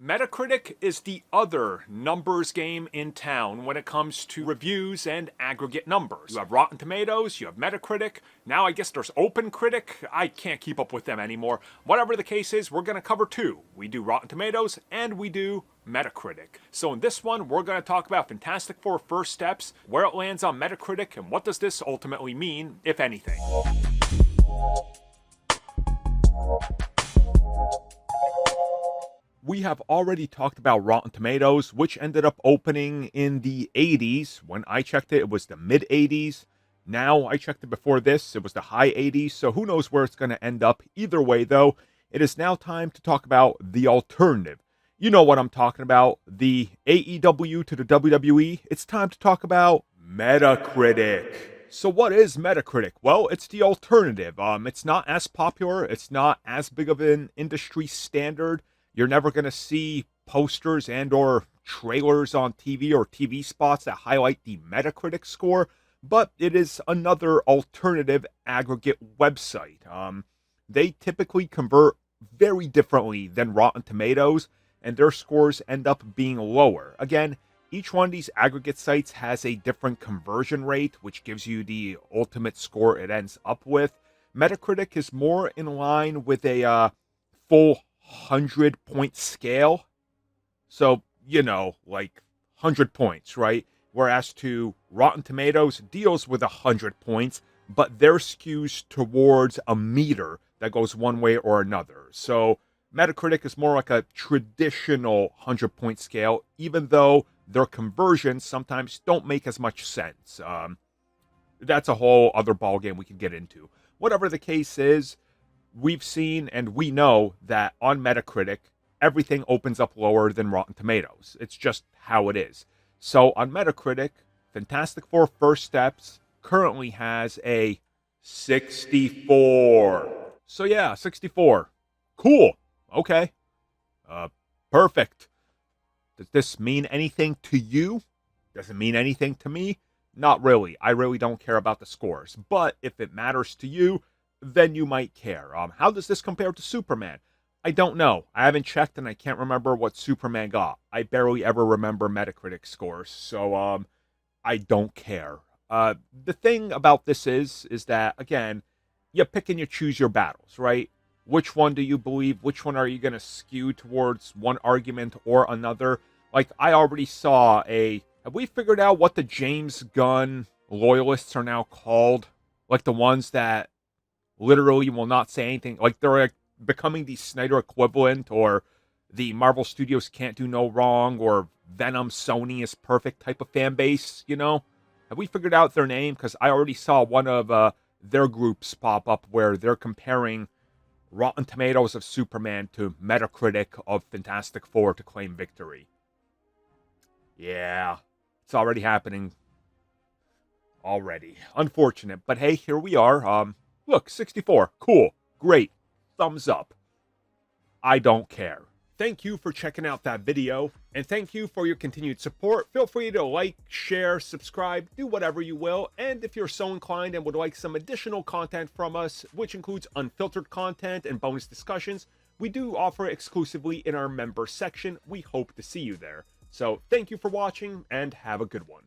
MetaCritic is the other numbers game in town when it comes to reviews and aggregate numbers. You have Rotten Tomatoes, you have MetaCritic, now I guess there's OpenCritic. I can't keep up with them anymore. Whatever the case is, we're going to cover two. We do Rotten Tomatoes and we do MetaCritic. So in this one, we're going to talk about Fantastic Four First Steps, where it lands on MetaCritic, and what does this ultimately mean, if anything. We have already talked about Rotten Tomatoes, which ended up opening in the 80s. When I checked it, it was the mid-80s. Now, I checked it before this, it was the high 80s, so who knows where it's going to end up. Either way, though, it is now time to talk about the alternative. You know what I'm talking about, the AEW to the WWE. It's time to talk about MetaCritic. So what is MetaCritic? Well, it's the alternative. It's not as popular, it's not as big of an industry standard. You're never going to see posters and or trailers on TV or TV spots that highlight the Metacritic score, but it is another alternative aggregate website. They typically convert very differently than Rotten Tomatoes, and their scores end up being lower. Again, each one of these aggregate sites has a different conversion rate, which gives you the ultimate score it ends up with. Metacritic is more in line with a full 100-point scale. So, like 100 points, right? Whereas to Rotten Tomatoes deals with 100 points, but their skews towards a meter that goes one way or another. So Metacritic is more like a traditional 100-point scale, even though their conversions sometimes don't make as much sense. That's a whole other ballgame we can get into. Whatever the case is, we've seen and we know that on Metacritic, everything opens up lower than Rotten Tomatoes. It's just how it is. So on Metacritic, Fantastic Four First Steps currently has a 64. So yeah, 64. Cool. Okay. Perfect. Does this mean anything to you? Does it mean anything to me? Not really. I really don't care about the scores. But if it matters to you, then you might care. How does this compare to Superman? I don't know. I haven't checked and I can't remember what Superman got. I barely ever remember Metacritic scores, so I don't care. The thing about this is that, again, you pick and you choose your battles, right? Which one do you believe? Which one are you going to skew towards one argument or another? Like, I already saw have we figured out what the James Gunn loyalists are now called? Like the ones that literally will not say anything. Like they're like becoming the Snyder equivalent, or the Marvel Studios can't do no wrong, or Venom Sony is perfect type of fan base, Have we figured out their name? Because I already saw one of their groups pop up where they're comparing Rotten Tomatoes of Superman to Metacritic of Fantastic Four to claim victory. Yeah, it's already happening. Already. Unfortunate. But hey, here we are. Look, 64. Cool. Great. Thumbs up. I don't care. Thank you for checking out that video, and thank you for your continued support. Feel free to like, share, subscribe, do whatever you will, and if you're so inclined and would like some additional content from us, which includes unfiltered content and bonus discussions, we do offer it exclusively in our member section. We hope to see you there. So thank you for watching, and have a good one.